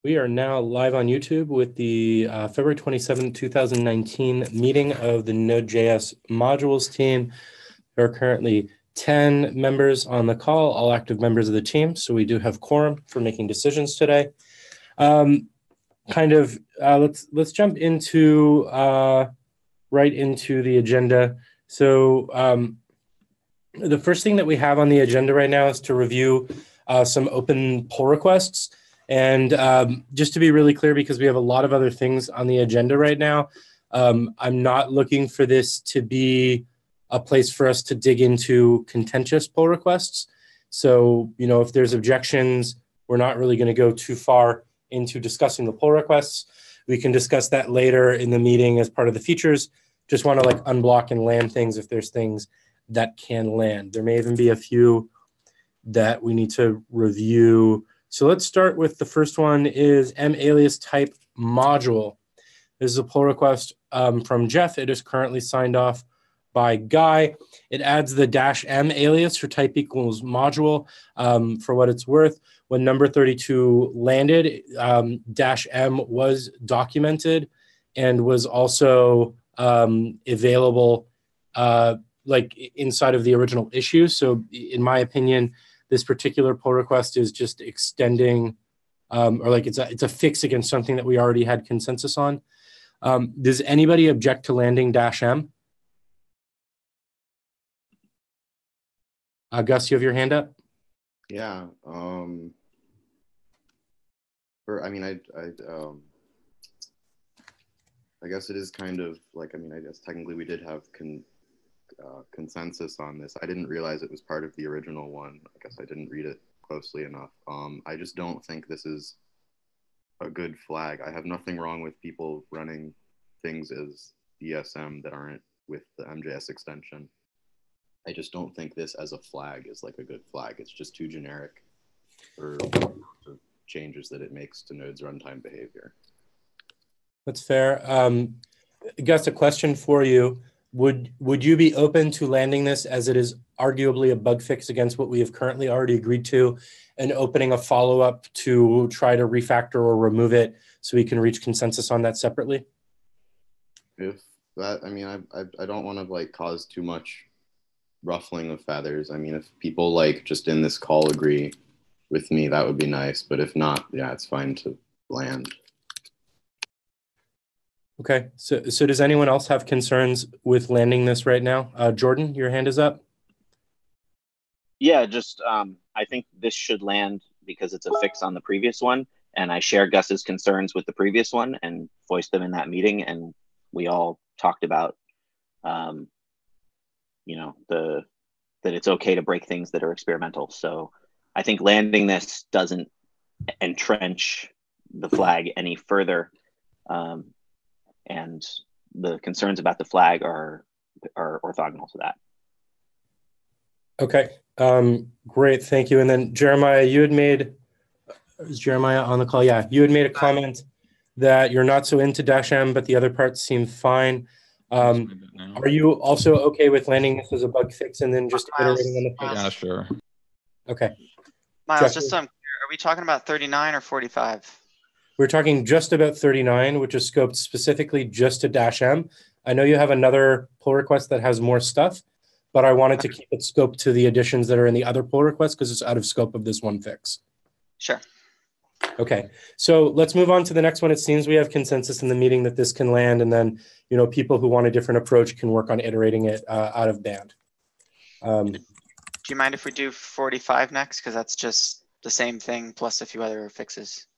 We are now live on YouTube with the February 27, 2019 meeting of the Node.js modules team. There are currently 10 members on the call, all active members of the team. So we do have quorum for making decisions today. Let's jump into right into the agenda. So the first thing that we have on the agenda right now is to review some open pull requests. And just to be really clear, because we have a lot of other things on the agenda right now, I'm not looking for this to be a place for us to dig into contentious pull requests. So, you know, if there's objections, we're not really going to go too far into discussing the pull requests. We can discuss that later in the meeting as part of the features. Just want to like unblock and land things if there's things that can land. There may even be a few that we need to review. So let's start with the first one is mAlias type module. This is a pull request from Jeff. It is currently signed off by Guy. It adds the -m alias for type equals module. For what it's worth, when number 32 landed, -m was documented and was also available like inside of the original issue. So in my opinion, this particular pull request is just extending, or like it's a fix against something that we already had consensus on. Does anybody object to landing -m? Gus, you have your hand up? Yeah. I guess it is kind of like, I guess technically we did have consensus on this. I didn't realize it was part of the original one. I guess I didn't read it closely enough. I just don't think this is a good flag. I have nothing wrong with people running things as ESM that aren't with the MJS extension. I just don't think this as a flag is like a good flag. It's just too generic for the changes that it makes to Node's runtime behavior. That's fair. Gus, a question for you. Would you be open to landing this as it is arguably a bug fix against what we have currently already agreed to, and opening a follow-up to try to refactor or remove it so we can reach consensus on that separately? If that, I don't want to like cause too much ruffling of feathers. I mean, if people like just in this call agree with me, that would be nice. But if not, yeah, it's fine to land. Okay, so does anyone else have concerns with landing this right now? Jordan, your hand is up. Yeah, just I think this should land because it's a fix on the previous one, and I share Gus's concerns with the previous one and voiced them in that meeting, and we all talked about, you know, that it's okay to break things that are experimental. So I think landing this doesn't entrench the flag any further. And the concerns about the flag are orthogonal to that. Okay, great, thank you. And then Jeremiah, you had made, is Jeremiah on the call? Yeah, you had made a comment that you're not so into -m, but the other parts seem fine. Are you also okay with landing this as a bug fix and then just iterating on the fix? Yeah, sure. Okay. Miles, Jeff, just so I'm clear, are we talking about 39 or 45? We're talking just about 39, which is scoped specifically just to -m. I know you have another pull request that has more stuff, but I wanted to keep it scoped to the additions that are in the other pull requests because it's out of scope of this one fix. Sure. Okay, so let's move on to the next one. It seems we have consensus in the meeting that this can land, and then, you know, people who want a different approach can work on iterating it out of band. Do you mind if we do 45 next? Because that's just the same thing plus a few other fixes.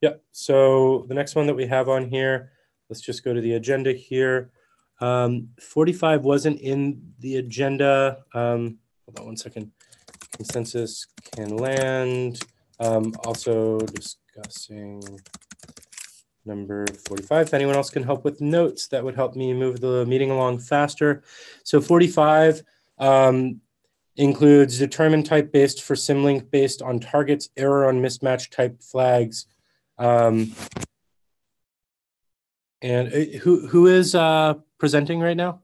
Yep, so the next one that we have on here, let's just go to the agenda here. 45 wasn't in the agenda. Hold on one second. Consensus can land. Also discussing number 45. If anyone else can help with notes, that would help me move the meeting along faster. So 45 includes determine type based for symlink based on targets, error on mismatch type flags. And who is presenting right now?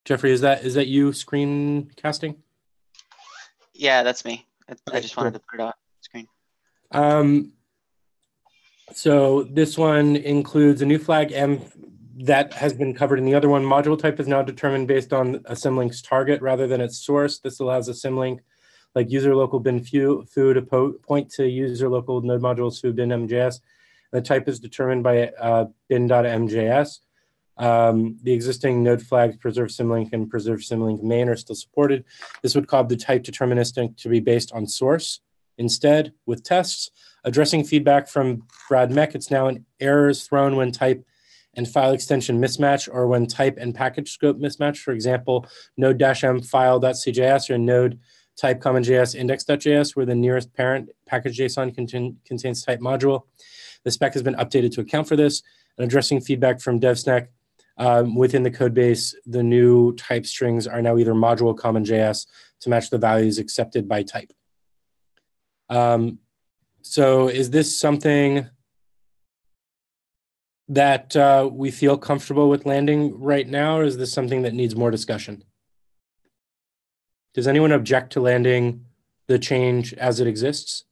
Jeffrey, is that you screen casting? Yeah, that's me. I just wanted to put it on screen. So this one includes a new flag M that has been covered in the other one. Module type is now determined based on a symlink's target rather than its source. This allows a symlink like user local bin foo to point to user local node modules foo bin MJS. The type is determined by bin.mjs. The existing node flags preserve symlink and preserve symlink main are still supported. This would cause the type deterministic to be based on source. Instead, with tests, addressing feedback from Brad Meck, it's now an error is thrown when type and file extension mismatch or when type and package scope mismatch. For example, node-m file.cjs or node type commonjs index.js, where the nearest parent package.json contains type module. The spec has been updated to account for this. And addressing feedback from DevSnec, within the code base, the new type strings are now either module CommonJS to match the values accepted by type. So is this something that we feel comfortable with landing right now, or is this something that needs more discussion? Does anyone object to landing the change as it exists?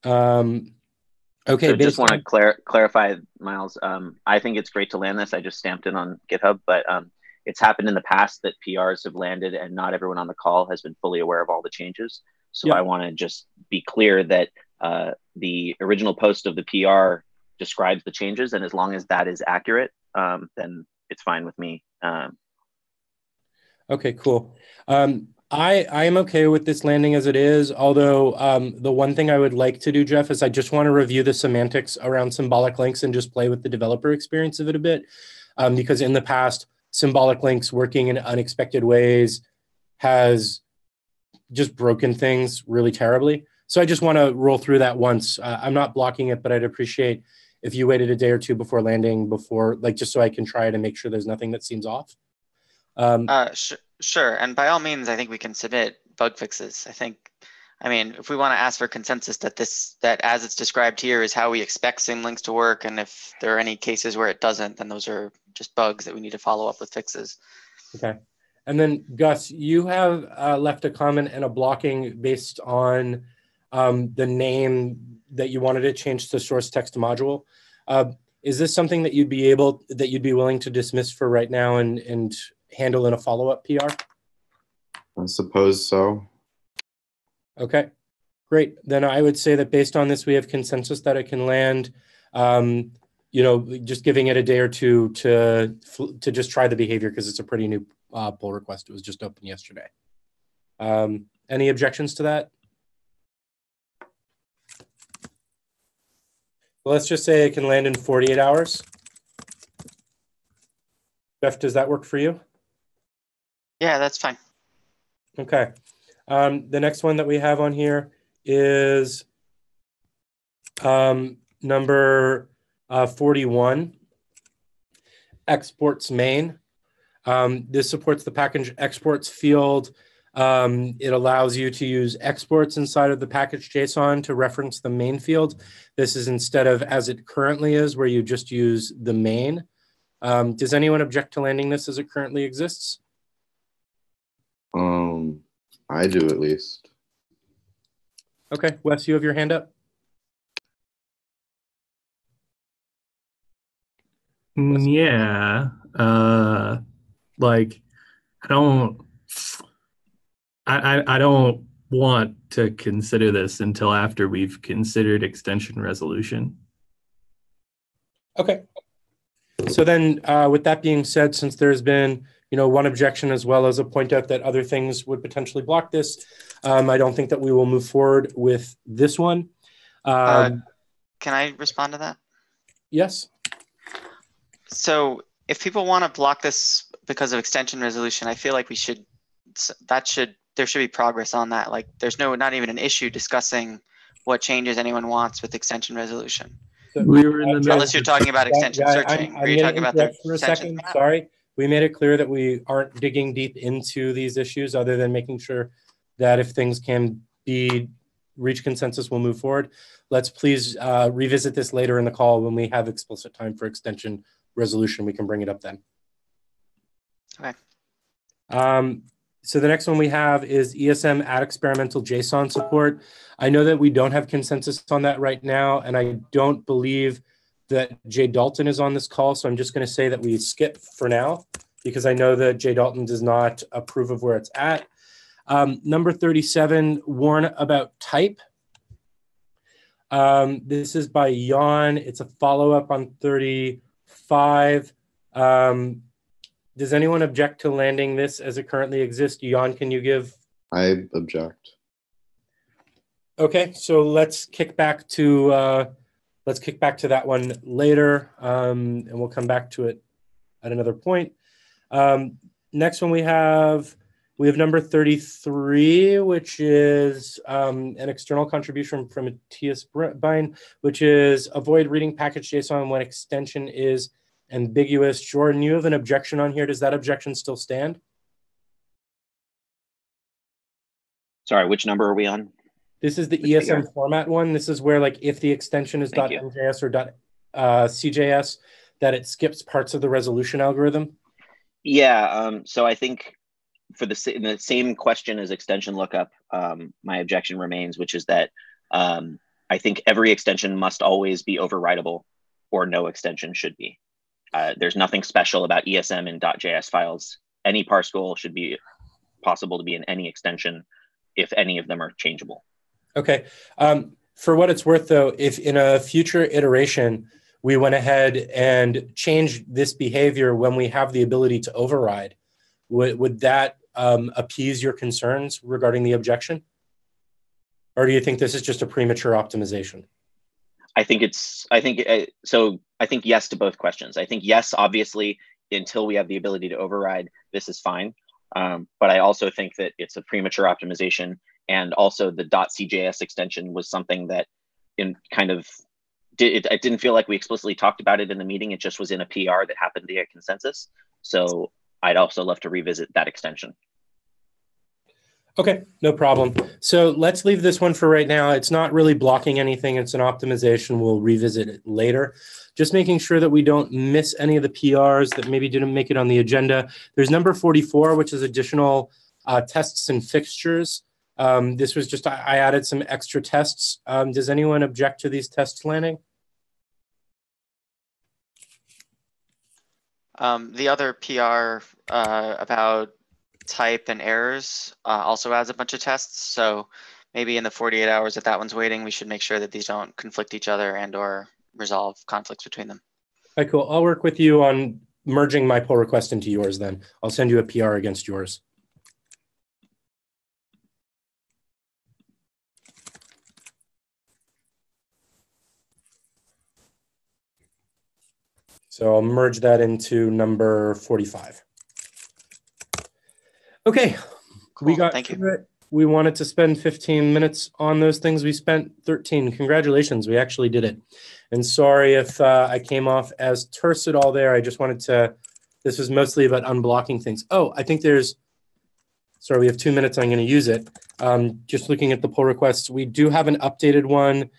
Okay. So just want to clarify, Miles. I think it's great to land this. I just stamped it on GitHub, but it's happened in the past that PRs have landed and not everyone on the call has been fully aware of all the changes. So yep. I want to just be clear that the original post of the PR describes the changes, and as long as that is accurate, then it's fine with me. Okay, cool. I am okay with this landing as it is, although the one thing I would like to do, Jeff, is I just want to review the semantics around symbolic links and just play with the developer experience of it a bit, because in the past, symbolic links working in unexpected ways has just broken things really terribly. So I just want to roll through that once. I'm not blocking it, but I'd appreciate if you waited a day or two before landing, just so I can try to make sure there's nothing that seems off. Sure. And by all means, I think we can submit bug fixes. I mean, if we want to ask for consensus that as it's described here is how we expect symlinks to work, and if there are any cases where it doesn't, then those are just bugs that we need to follow up with fixes. Okay. And then Gus, you have left a comment and a blocking based on the name that you wanted to change to source text module. Is this something that you'd be willing to dismiss for right now and handle in a follow-up PR? I suppose so. Okay, great. Then I would say that based on this, we have consensus that it can land. Just giving it a day or two to just try the behavior because it's a pretty new pull request. It was just open yesterday. Any objections to that? Well, let's just say it can land in 48 hours. Jeff, does that work for you? Yeah, that's fine. Okay. The next one that we have on here is number 41, exports main. This supports the package exports field. It allows you to use exports inside of the package JSON to reference the main field. This is instead of as it currently is, where you just use the main. Does anyone object to landing this as it currently exists? I do at least. Okay, Wes, you have your hand up. Yeah, I don't want to consider this until after we've considered extension resolution. Okay. So then with that being said, since there's been one objection as well as a point out that other things would potentially block this, I don't think that we will move forward with this one. Can I respond to that? Yes. So if people want to block this because of extension resolution, I feel like there should be progress on that. Like there's not even an issue discussing what changes anyone wants with extension resolution. So, we were in the middle. Unless you're talking about extension searching. I'm going to interrupt for a second. Sorry. We made it clear that we aren't digging deep into these issues other than making sure that if things can reach consensus, we'll move forward. Let's please revisit this later in the call when we have explicit time for extension resolution, we can bring it up then. Okay. So the next one we have is ESM add experimental JSON support. I know that we don't have consensus on that right now, and I don't believe that Jay Dalton is on this call, so I'm just going to say that we skip for now, because I know that Jay Dalton does not approve of where it's at. Number 37, warn about type. This is by Jan. It's a follow-up on 35. Does anyone object to landing this as it currently exists? Jan, can you give? I object. Okay, so let's kick back to that one later, and we'll come back to it at another point. Next one we have number 33, which is an external contribution from Matthias Bein, which is avoid reading package JSON when extension is ambiguous. Jordan, you have an objection on here. Does that objection still stand? Sorry, which number are we on? This is the ESM format one. This is where, like, if the extension is .njs or .cjs, that it skips parts of the resolution algorithm. Yeah. So I think for the same question as extension lookup, my objection remains, which is that I think every extension must always be overridable, or no extension should be. There's nothing special about ESM and .js files. Any parse goal should be possible to be in any extension if any of them are changeable. Okay. For what it's worth, though, if in a future iteration, we went ahead and changed this behavior when we have the ability to override, would that appease your concerns regarding the objection? Or do you think this is just a premature optimization? I think yes to both questions. I think yes, obviously, until we have the ability to override, this is fine. But I also think that it's a premature optimization, and also the .cjs extension was something that it didn't feel like we explicitly talked about it in the meeting. It just was in a PR that happened via consensus. So I'd also love to revisit that extension. Okay, no problem. So let's leave this one for right now. It's not really blocking anything. It's an optimization. We'll revisit it later. Just making sure that we don't miss any of the PRs that maybe didn't make it on the agenda. There's number 44, which is additional tests and fixtures. This was just, I added some extra tests. Does anyone object to these tests landing? The other PR about type and errors also adds a bunch of tests. So maybe in the 48 hours that one's waiting, we should make sure that these don't conflict each other and or resolve conflicts between them. All right, cool. I'll work with you on merging my pull request into yours then. I'll send you a PR against yours. So I'll merge that into number 45. Okay, cool. We got Thank you. it. We wanted to spend 15 minutes on those things. We spent 13. Congratulations, we actually did it. And sorry if I came off as terse at all there. I just wanted to, this was mostly about unblocking things. Oh, I think there's, sorry, we have 2 minutes. I'm going to use it. Just looking at the pull requests, we do have an updated one,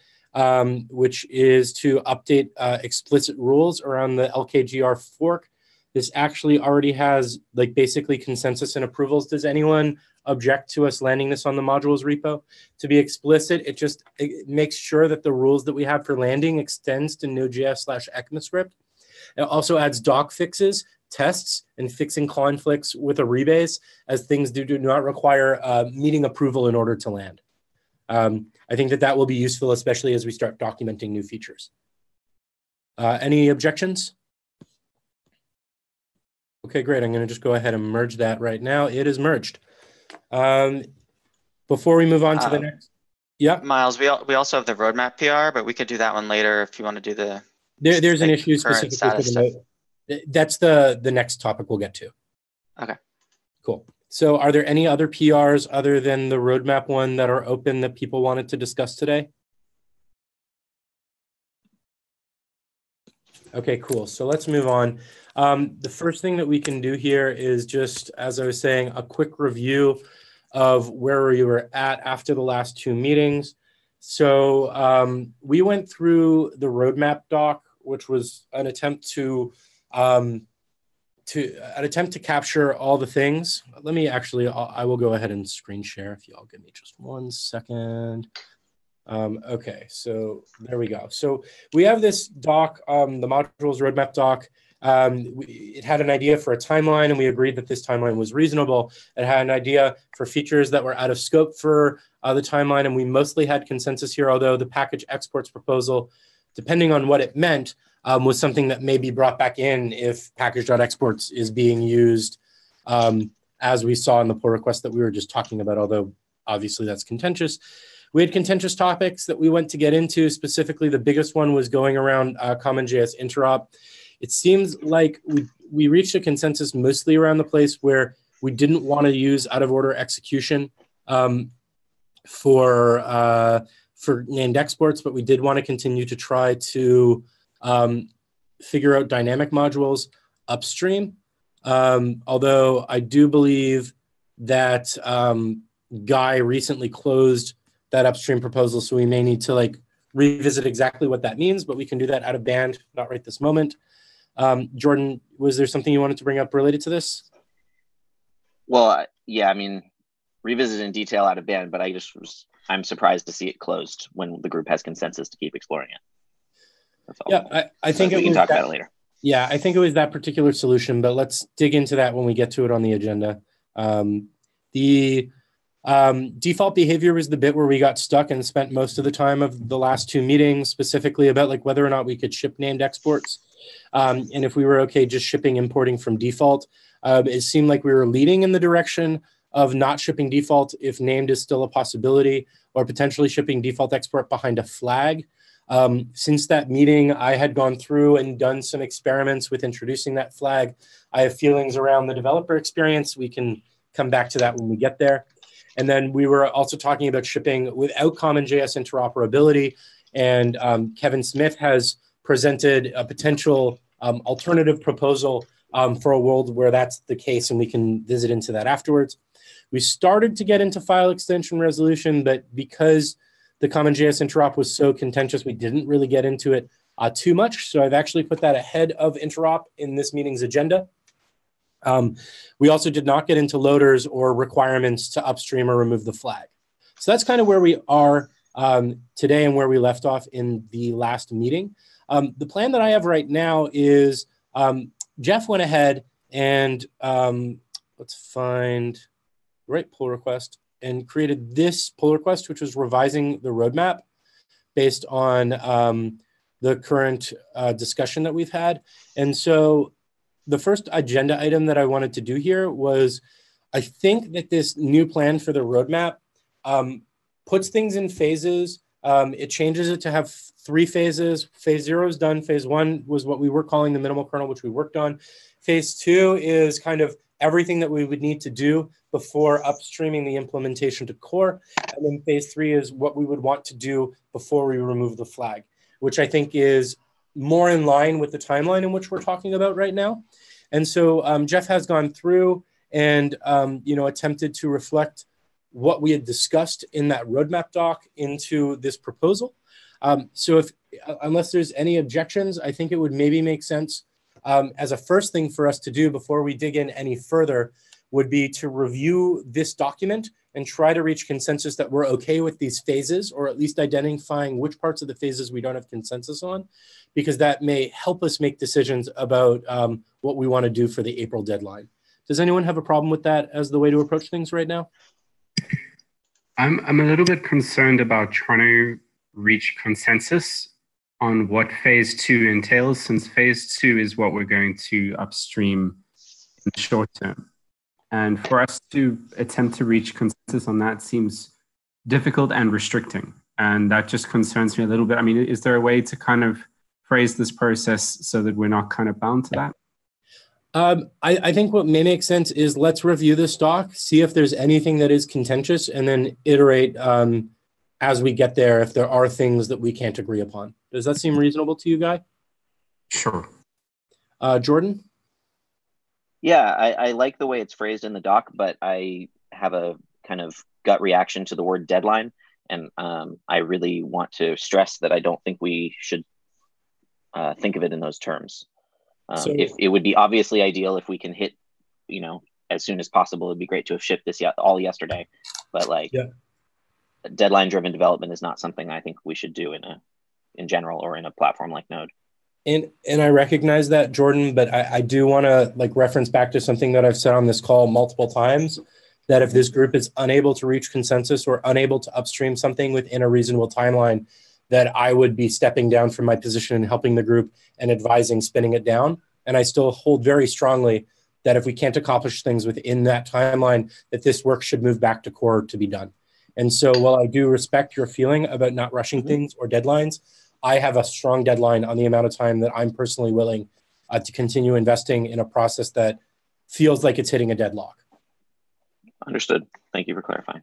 which is to update explicit rules around the LKGR fork. This actually already has like basically consensus and approvals. Does anyone object to us landing this on the modules repo? To be explicit, it makes sure that the rules that we have for landing extends to Node.js/ECMAScript. It also adds doc fixes, tests, and fixing conflicts with a rebase, as things do not require meeting approval in order to land. I think that will be useful, especially as we start documenting new features. Any objections? Okay, great. I'm going to just go ahead and merge that right now. It is merged. Before we move on to the next, yeah, Miles, we also have the roadmap PR, but we could do that one later if you want to do the. There's an issue specifically for the note. That's the next topic we'll get to. Okay. Cool. So, are there any other PRs other than the roadmap one that are open that people wanted to discuss today? Okay, cool. So let's move on. The first thing that we can do here is just, as I was saying, a quick review of where we were at after the last 2 meetings. So we went through the roadmap doc, which was an attempt to to an attempt to capture all the things. Let me actually, I will go ahead and screen share if y'all give me just 1 second. Okay, so there we go. So we have this doc, the modules roadmap doc. It had an idea for a timeline, and we agreed that this timeline was reasonable. It had an idea for features that were out of scope for the timeline, and we mostly had consensus here, although the package exports proposal, depending on what it meant, was something that may be brought back in if package.exports is being used, as we saw in the pull request that we were just talking about, although obviously that's contentious. We had contentious topics that we went to get into. Specifically, the biggest one was going around CommonJS interop. It seems like we reached a consensus mostly around the place where we didn't want to use out-of-order execution for named exports, but we did want to continue to try to figure out dynamic modules upstream. Although I do believe that Guy recently closed that upstream proposal, so we may need to revisit exactly what that means, but we can do that out of band, not right this moment. Jordan, was there something you wanted to bring up related to this? Well, yeah, I mean, revisit in detail out of band, but I'm surprised to see it closed when the group has consensus to keep exploring it. That's all. Yeah, I think we can talk about it later. Yeah, I think it was that particular solution, but let's dig into that when we get to it on the agenda. The default behavior was the bit where we got stuck and spent most of the time of the last 2 meetings, specifically about whether or not we could ship named exports. And if we were okay just shipping importing from default. It seemed like we were leading in the direction of not shipping default if named is still a possibility, or potentially shipping default export behind a flag. Since that meeting, I had gone through and done some experiments with introducing that flag. I have feelings around the developer experience. We can come back to that when we get there. And then we were also talking about shipping without CommonJS interoperability. And Kevin Smith has presented a potential alternative proposal for a world where that's the case, and we can visit into that afterwards. We started to get into file extension resolution, but because the CommonJS interop was so contentious, we didn't really get into it too much. So I've actually put that ahead of interop in this meeting's agenda. We also did not get into loaders or requirements to upstream or remove the flag. So that's kind of where we are today and where we left off in the last meeting. The plan that I have right now is Jeff went ahead and let's find the right pull request and created this pull request, which was revising the roadmap based on the current discussion that we've had. And so the first agenda item that I wanted to do here was, I think that this new plan for the roadmap puts things in phases. It changes it to have 3 phases. Phase 0 is done. Phase 1 was what we were calling the minimal kernel, which we worked on. Phase 2 is kind of everything that we would need to do before upstreaming the implementation to core. And then phase 3 is what we would want to do before we remove the flag, which I think is more in line with the timeline in which we're talking about right now. And so Jeff has gone through and attempted to reflect what we had discussed in that roadmap doc into this proposal. So unless there's any objections, I think it would maybe make sense as a first thing for us to do before we dig in any further would be to review this document and try to reach consensus that we're okay with these phases, or at least identifying which parts of the phases we don't have consensus on, because that may help us make decisions about what we want to do for the April deadline. Does anyone have a problem with that as the way to approach things right now? I'm a little bit concerned about trying to reach consensus on what phase 2 entails, since phase 2 is what we're going to upstream in the short term. And for us to attempt to reach consensus on that seems difficult and restricting. And that just concerns me a little bit. I mean, is there a way to kind of phrase this process so that we're not kind of bound to that? I think what may make sense is let's review this doc, see if there's anything that is contentious, and then iterate as we get there if there are things that we can't agree upon. Does that seem reasonable to you, Guy? Sure. Jordan? Yeah, I like the way it's phrased in the doc, but I have a kind of gut reaction to the word deadline. And I really want to stress that I don't think we should think of it in those terms. If it would be obviously ideal if we can hit, as soon as possible, it'd be great to have shipped this all yesterday. But deadline-driven development is not something I think we should do in general or in a platform like Node. And I recognize that, Jordan, but I do want to reference back to something that I've said on this call multiple times, that if this group is unable to reach consensus or unable to upstream something within a reasonable timeline, that I would be stepping down from my position and helping the group and advising spinning it down. And I still hold very strongly that if we can't accomplish things within that timeline, that this work should move back to core to be done. And so while I do respect your feeling about not rushing things or deadlines, I have a strong deadline on the amount of time that I'm personally willing to continue investing in a process that feels like it's hitting a deadlock. Understood. Thank you for clarifying.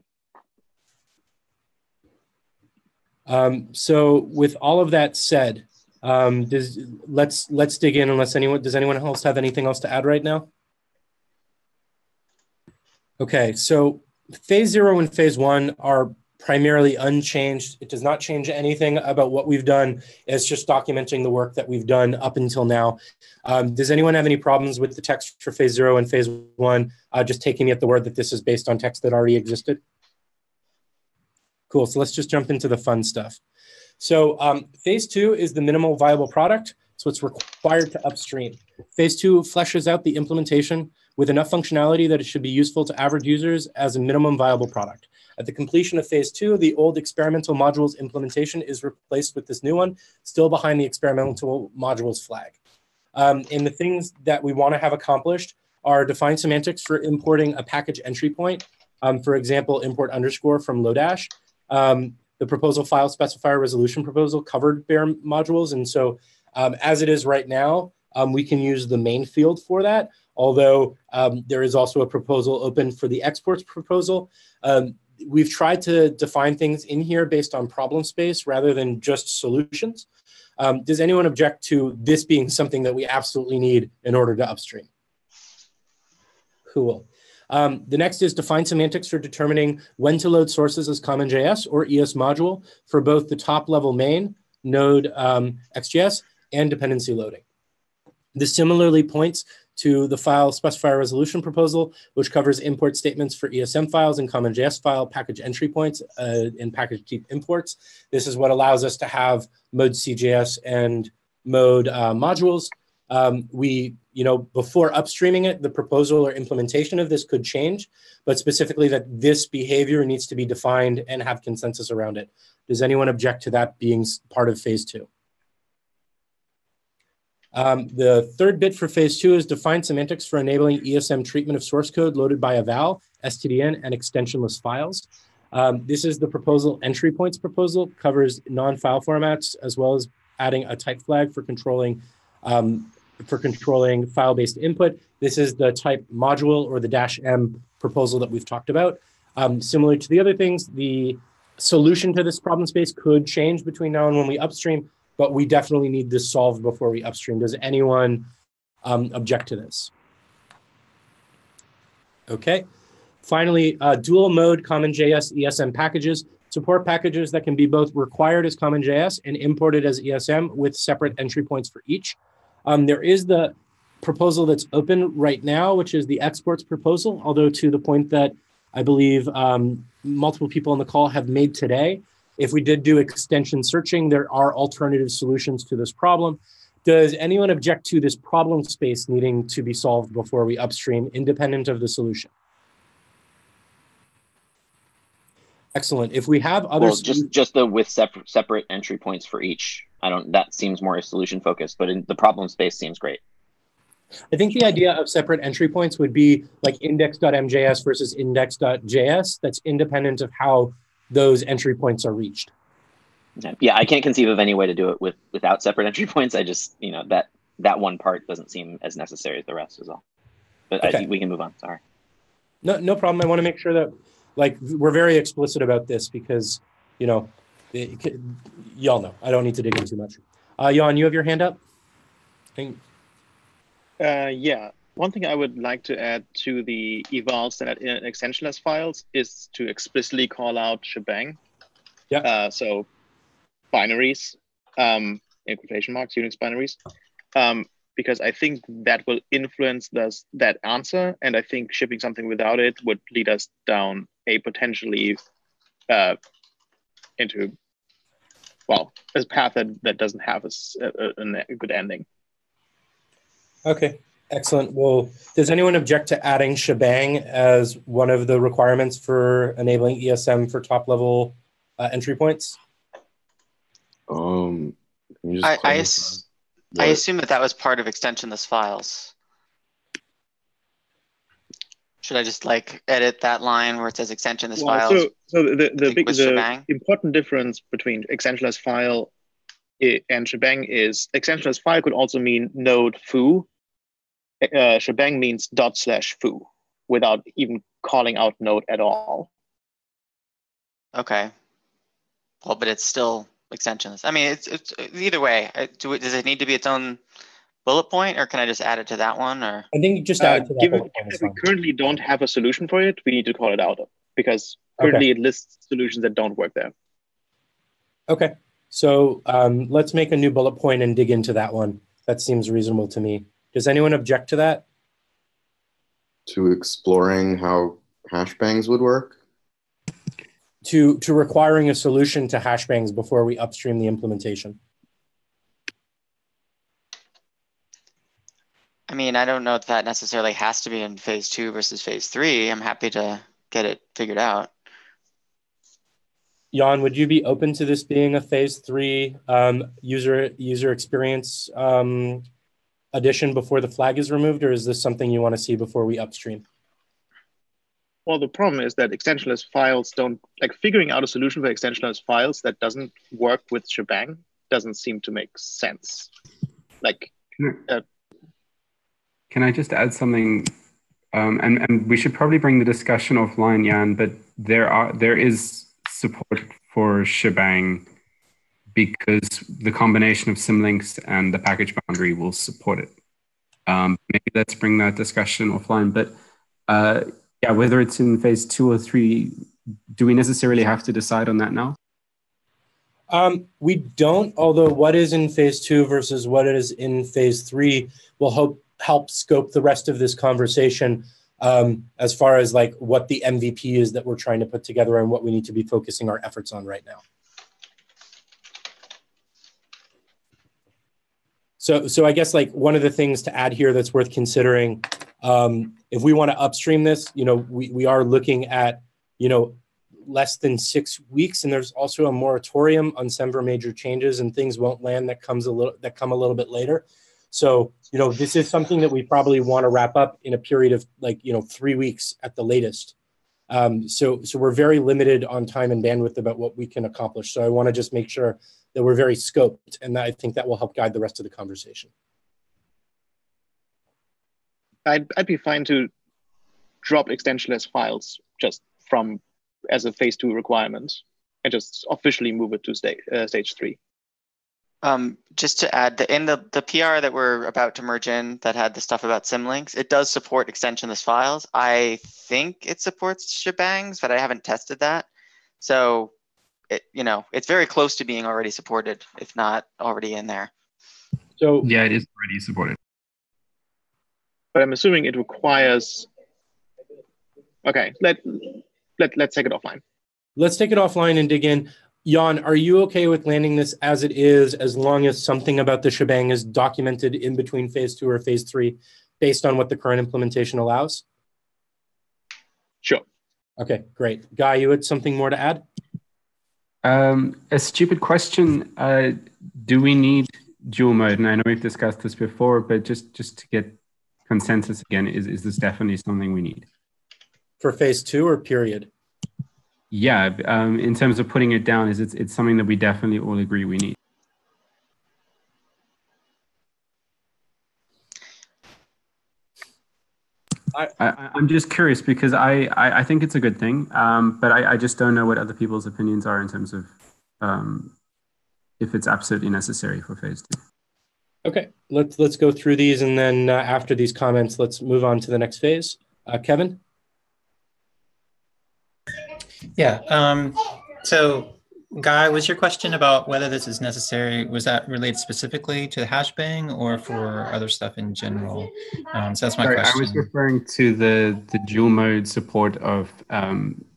So with all of that said, let's dig in. Does anyone else have anything else to add right now? Okay, so phase 0 and phase 1 are primarily unchanged. It does not change anything about what we've done. It's just documenting the work that we've done up until now. Does anyone have any problems with the text for phase 0 and phase 1? Just taking me at the word that this is based on text that already existed? Cool, so let's just jump into the fun stuff. So phase 2 is the minimal viable product. So it's required to upstream. Phase 2 fleshes out the implementation with enough functionality that it should be useful to average users as a minimum viable product. At the completion of phase 2, the old experimental modules implementation is replaced with this new one, still behind the experimental modules flag. And the things that we want to have accomplished are define semantics for importing a package entry point. For example, import underscore from Lodash. The proposal file specifier resolution proposal covered bare modules. And so as it is right now, we can use the main field for that. Although there is also a proposal open for the exports proposal. We've tried to define things in here based on problem space rather than just solutions. Does anyone object to this being something that we absolutely need in order to upstream? Cool. The next is define semantics for determining when to load sources as CommonJS or ES module for both the top level main, Node XJS, and dependency loading. This similarly points to the file specifier resolution proposal, which covers import statements for ESM files and CommonJS file package entry points and package deep imports. This is what allows us to have mode CJS and mode modules. Before upstreaming it, the proposal or implementation of this could change, but specifically that this behavior needs to be defined and have consensus around it. Does anyone object to that being part of phase 2? The third bit for phase 2 is define semantics for enabling ESM treatment of source code loaded by eval, stdn, and extensionless files. This is the proposal entry points proposal, covers non-file formats, as well as adding a type flag for controlling file-based input. This is the type module or the -m proposal that we've talked about. Similar to the other things, the solution to this problem space could change between now and when we upstream, but we definitely need this solved before we upstream. Does anyone object to this? Okay. Finally, dual mode CommonJS ESM packages support packages that can be both required as CommonJS and imported as ESM with separate entry points for each. There is the proposal that's open right now, which is the exports proposal, although to the point that I believe multiple people on the call have made today, if we did do extension searching, there are alternative solutions to this problem. Does anyone object to this problem space needing to be solved before we upstream, independent of the solution? Excellent. If we have other just with separate entry points for each, that seems more solution focused, but in the problem space seems great. I think the idea of separate entry points would be like index.mjs versus index.js. That's independent of how those entry points are reached. Okay. Yeah, I can't conceive of any way to do it without separate entry points. I just, that one part doesn't seem as necessary as the rest is all. But okay. I think we can move on. Sorry. No problem. I want to make sure that we're very explicit about this because, y'all know. I don't need to dig in too much. Jan, you have your hand up? Yeah. One thing I would like to add to the evals and extensionless files is to explicitly call out shebang. Yeah. So binaries, in quotation marks, Unix binaries. because I think that will influence that answer. And I think shipping something without it would lead us down a potentially into, well, a path that doesn't have a good ending. Okay, excellent. Well, does anyone object to adding shebang as one of the requirements for enabling ESM for top level entry points? Can you just I assume that was part of extensionless files. Should I just like edit that line where it says extensionless files? So the important difference between extensionless file and shebang is extensionless file could also mean node foo. Shebang means /foo without even calling out node at all. Okay. Well, but it's still extensionless. I mean, it's either way. Does it need to be its own bullet point, or can I just add it to that one? Or I think just add it to that given bullet point. that we currently don't have a solution for it, we need to call it out because currently it lists solutions that don't work there. Okay, so let's make a new bullet point and dig into that one. That seems reasonable to me. Does anyone object to that? To exploring how hashbangs would work? To requiring a solution to hashbangs before we upstream the implementation. I mean, I don't know if that necessarily has to be in phase 2 versus phase 3. I'm happy to get it figured out. Jan, would you be open to this being a phase 3 user experience addition before the flag is removed, or is this something you want to see before we upstream? Well, the problem is that extensionless files don't, like figuring out a solution for extensionless files that doesn't work with shebang doesn't seem to make sense. Like, can I just add something? And we should probably bring the discussion offline, Jan, but there is support for shebang because the combination of symlinks and the package boundary will support it. Maybe let's bring that discussion offline. But yeah, whether it's in phase 2 or 3, do we necessarily have to decide on that now? We don't, although what is in phase 2 versus what is in phase 3 will help scope the rest of this conversation as far as like what the MVP is that we're trying to put together and what we need to be focusing our efforts on right now. So I guess like one of the things to add here that's worth considering, if we want to upstream this, we are looking at, less than 6 weeks, and there's also a moratorium on Semver major changes, and things won't land that come a little bit later. So, this is something that we probably want to wrap up in a period of 3 weeks at the latest. So we're very limited on time and bandwidth about what we can accomplish. So I want to just make sure that we're very scoped, and I think that will help guide the rest of the conversation. I'd be fine to drop extensionless files just as a phase 2 requirement and just officially move it to stage 3. Just to add, in the PR that we're about to merge in that had the stuff about symlinks, it does support extensionless files. I think it supports shebangs, but I haven't tested that. So, it's very close to being already supported, if not already in there. So yeah, it is already supported. But I'm assuming it requires. Okay, let's take it offline. Let's take it offline and dig in. Jan, are you okay with landing this as it is, as long as something about the shebang is documented in between phase 2 or phase 3, based on what the current implementation allows? Sure. Okay, great. Guy, you had something more to add? A stupid question. Do we need dual mode? And I know we've discussed this before, but just to get consensus again, is this definitely something we need? For phase 2 or period? Yeah, in terms of putting it down, it's something that we definitely all agree we need. I'm just curious because I think it's a good thing, but I just don't know what other people's opinions are in terms of if it's absolutely necessary for phase 2. Okay, let's go through these, and then after these comments, let's move on to the next phase. Kevin? Yeah, so Guy, was your question about whether this is necessary, was that related specifically to the hash bang or for other stuff in general? So that's my Sorry, question. I was referring to the dual mode support of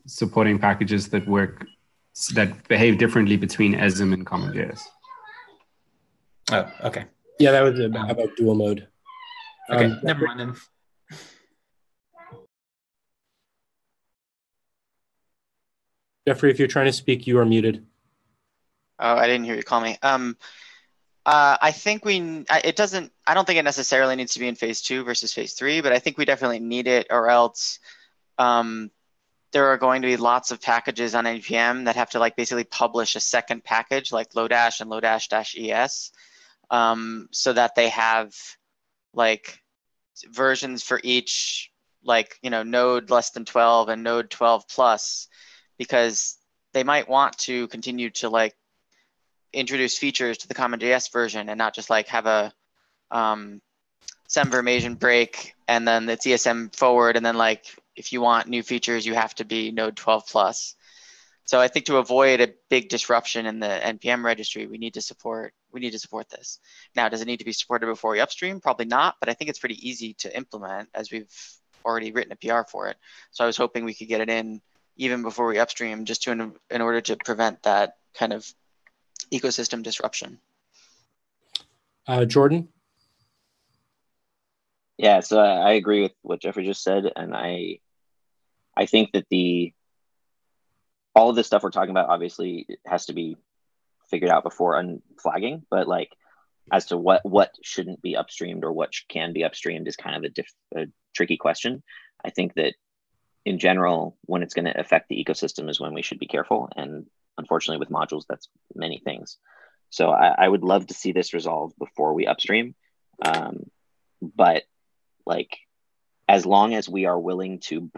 supporting packages that behave differently between ESM and CommonJS. Oh, okay. Yeah, that was about dual mode. Okay, never mind then. Jeffrey, if you're trying to speak, you are muted. Oh, I didn't hear you call me. I think I don't think it necessarily needs to be in phase 2 versus phase 3, but I think we definitely need it, or else there are going to be lots of packages on npm that have to like basically publish a second package like Lodash and Lodash-ES, so that they have like versions for each, like, you know, node less than 12 and node 12 plus, because they might want to continue to like introduce features to the CommonJS version and not just like have a sem-vermation break and then it's ESM forward, and then like if you want new features you have to be node 12 plus. So I think to avoid a big disruption in the npm registry, we need to support this. Now, does it need to be supported before we upstream? Probably not, but I think it's pretty easy to implement as we've already written a PR for it. So I was hoping we could get it in even before we upstream, just to in order to prevent that kind of ecosystem disruption. Jordan? Yeah, so I agree with what Jeffrey just said, and I think that all of this stuff we're talking about obviously has to be figured out before unflagging, but like as to what shouldn't be upstreamed or what can be upstreamed is kind of a tricky question. I think that in general, when it's going to affect the ecosystem is when we should be careful, and unfortunately with modules, that's many things. So I would love to see this resolved before we upstream, but like as long as we are willing to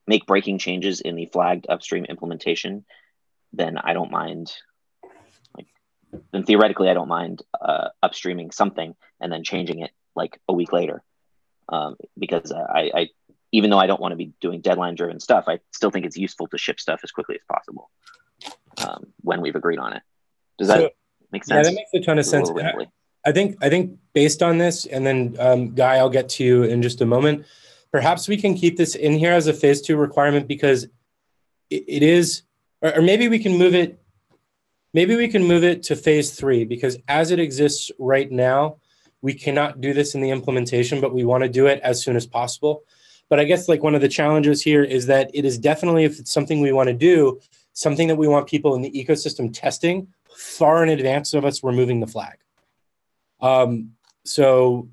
make breaking changes in the flagged upstream implementation, then I don't mind. Then theoretically, I don't mind upstreaming something and then changing it like a week later, because I even though I don't want to be doing deadline-driven stuff, I still think it's useful to ship stuff as quickly as possible when we've agreed on it. Does that make sense? Yeah, that makes a ton of sense. I think based on this, and then Guy, I'll get to you in just a moment. Perhaps we can keep this in here as a phase 2 requirement because it is, or maybe we can move it. Maybe we can move it to phase 3 because as it exists right now, we cannot do this in the implementation, but we want to do it as soon as possible. But I guess like one of the challenges here is that it is definitely, if it's something we want to do, something that we want people in the ecosystem testing far in advance of us removing the flag. So,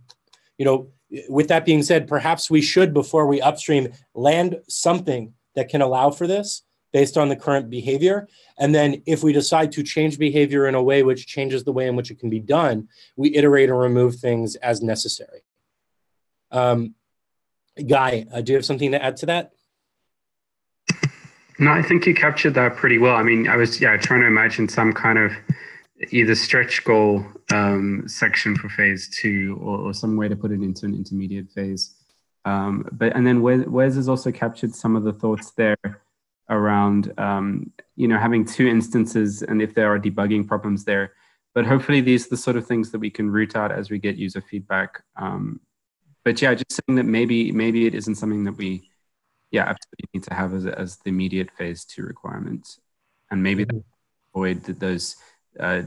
you know, with that being said, perhaps we should, before we upstream, land something that can allow for this based on the current behavior. And then if we decide to change behavior in a way which changes the way in which it can be done, we iterate and remove things as necessary. Guy, do you have something to add to that? No, I think you captured that pretty well. I mean, I was trying to imagine some kind of either stretch goal section for phase 2 or some way to put it into an intermediate phase. And then Wes has also captured some of the thoughts there around having 2 instances and if there are debugging problems there. But hopefully these are the sort of things that we can root out as we get user feedback. But yeah, just saying that maybe it isn't something that we absolutely need to have as the immediate phase 2 requirement. And maybe that avoid those a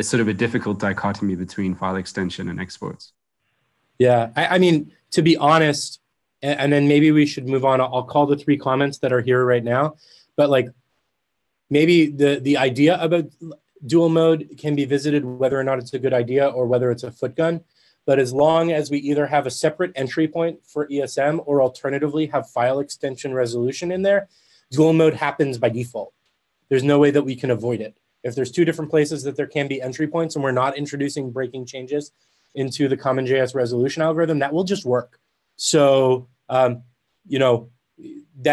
sort of a difficult dichotomy between file extension and exports. Yeah, I mean, to be honest, and then maybe we should move on. I'll call the 3 comments that are here right now. But like maybe the idea about dual mode can be visited whether or not it's a good idea or whether it's a foot gun. But as long as we either have a separate entry point for ESM or alternatively have file extension resolution in there, dual mode happens by default. There's no way that we can avoid it. If there's 2 different places that there can be entry points and we're not introducing breaking changes into the CommonJS resolution algorithm, that will just work. So, that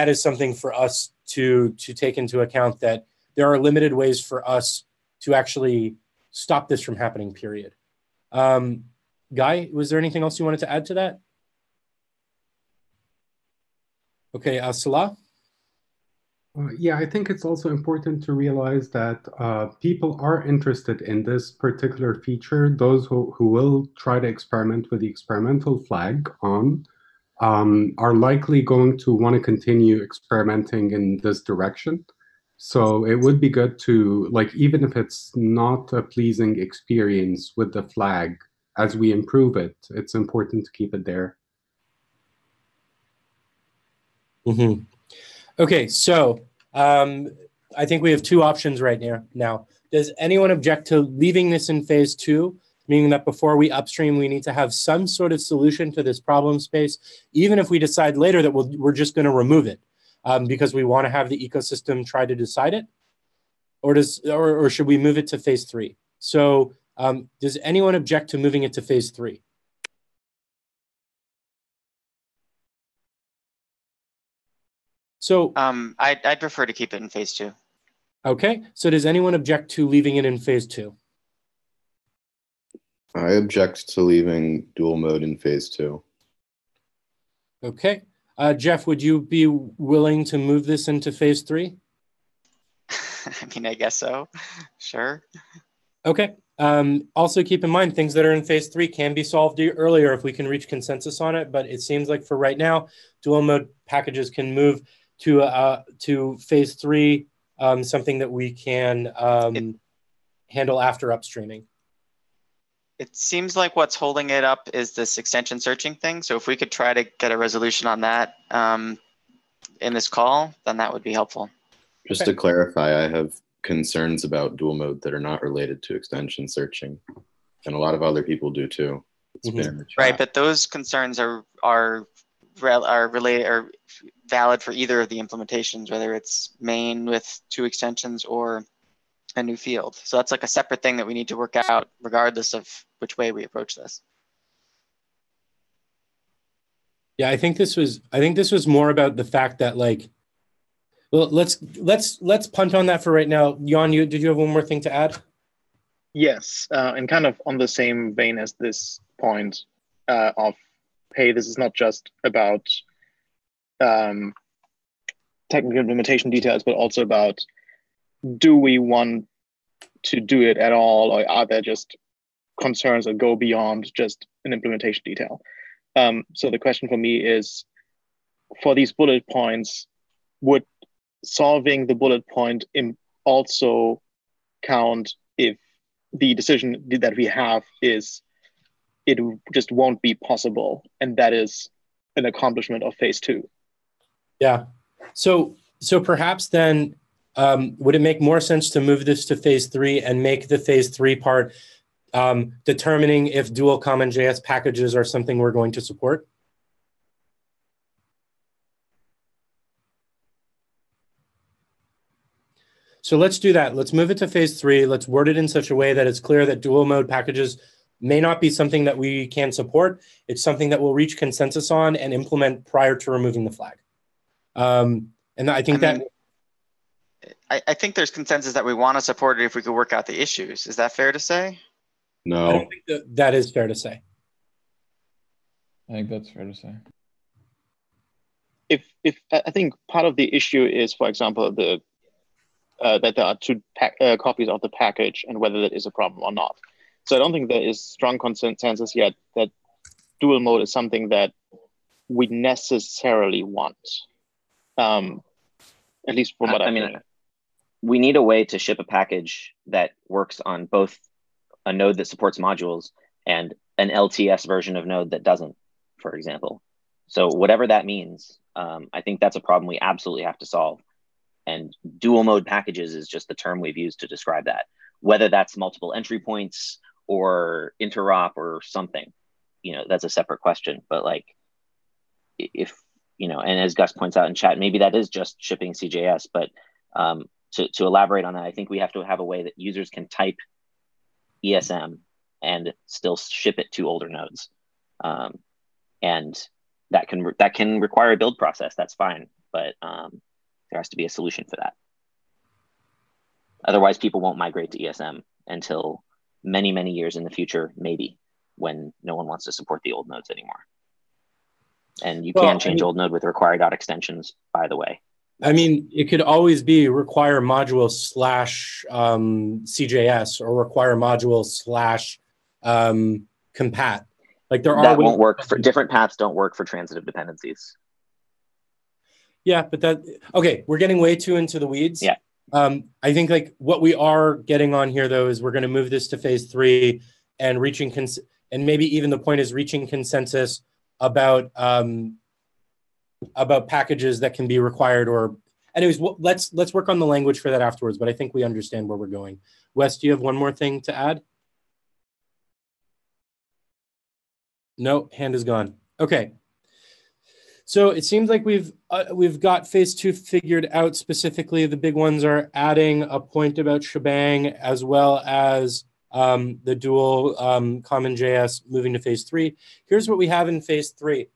is something for us to take into account, that there are limited ways for us to actually stop this from happening, period. Guy, was there anything else you wanted to add to that? Okay, Salah? Yeah, I think it's also important to realize that people are interested in this particular feature. Those who will try to experiment with the experimental flag on are likely going to want to continue experimenting in this direction. So it would be good to, like, even if it's not a pleasing experience with the flag, as we improve it, it's important to keep it there. Mm-hmm. Okay, so I think we have two options right now. Does anyone object to leaving this in phase 2, meaning that before we upstream, we need to have some sort of solution to this problem space, even if we decide later that we're just going to remove it because we want to have the ecosystem try to decide it? Or should we move it to phase 3? So does anyone object to moving it to phase 3? So I'd prefer to keep it in phase 2. Okay, so does anyone object to leaving it in phase 2? I object to leaving dual mode in phase 2. Okay. Jeff, would you be willing to move this into phase 3? I mean, I guess so. Sure. Okay. Also keep in mind, things that are in phase 3 can be solved earlier if we can reach consensus on it, but it seems like for right now, dual mode packages can move to phase 3, something that we can handle after upstreaming. It seems like what's holding it up is this extension searching thing. So if we could try to get a resolution on that in this call, then that would be helpful. Just to clarify, I have concerns about dual mode that are not related to extension searching, and a lot of other people do too. It's been in the chat. Right, but those concerns are related or valid for either of the implementations, whether it's main with 2 extensions or a new field. So that's like a separate thing that we need to work out regardless of which way we approach this. Yeah, I think this was more about the fact that, like, well, let's punt on that for right now. Jan, did you have one more thing to add? Yes, and kind of on the same vein as this point of, hey, this is not just about technical implementation details, but also about, do we want to do it at all, or are there just concerns that go beyond just an implementation detail? So the question for me is, for these bullet points, would solving the bullet point also count if the decision that we have is it just won't be possible, and that is an accomplishment of phase 2? Yeah. So perhaps then, would it make more sense to move this to phase 3 and make the phase 3 part determining if dual CommonJS packages are something we're going to support? So let's do that. Let's move it to phase 3. Let's word it in such a way that it's clear that dual mode packages may not be something that we can support. It's something that we'll reach consensus on and implement prior to removing the flag. And I think I think there's consensus that we want to support it if we could work out the issues. Is that fair to say? No. I don't think that is fair to say. I think that's fair to say. If I think part of the issue is, for example, that there are 2 copies of the package and whether that is a problem or not. So I don't think there is strong consensus yet that dual mode is something that we necessarily want. At least from what I mean. We need a way to ship a package that works on both a node that supports modules and an LTS version of Node that doesn't, for example. So whatever that means, I think that's a problem we absolutely have to solve. And dual mode packages is just the term we've used to describe that. Whether that's multiple entry points or interop or something, that's a separate question. But like, if, and as Gus points out in chat, maybe that is just shipping CJS, but to elaborate on that, I think we have to have a way that users can type ESM and still ship it to older nodes. And that can require a build process. That's fine, but there has to be a solution for that. Otherwise, people won't migrate to ESM until many, many years in the future, maybe, when no one wants to support the old nodes anymore. And you can change old node with required out extensions, by the way. I mean, it could always be require module slash CJS or require module slash compat. Like there are that ways won't work for different paths. Don't work for transitive dependencies. Yeah, but okay, we're getting way too into the weeds. Yeah. I think like what we are getting on here though is we're going to move this to phase 3 and and maybe even the point is reaching consensus about packages that can be required or anyways, let's work on the language for that afterwards, but I think we understand where we're going. Wes, do you have one more thing to add? No, hand is gone. Okay. So it seems like we've got phase 2 figured out specifically. The big ones are adding a point about shebang as well as the dual common JS moving to phase 3. Here's what we have in phase 3.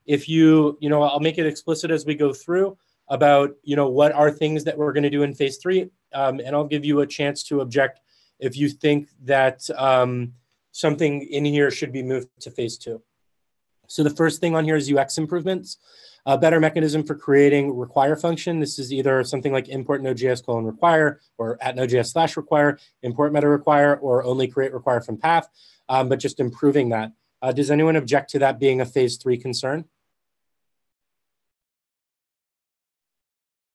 If I'll make it explicit as we go through about, what are things that we're going to do in phase 3. And I'll give you a chance to object if you think that something in here should be moved to phase 2. So the first thing on here is UX improvements, a better mechanism for creating require function. This is either something like import Node.js : require or at Node.js / require, import meta require, or only create require from path, but just improving that. Does anyone object to that being a phase 3 concern?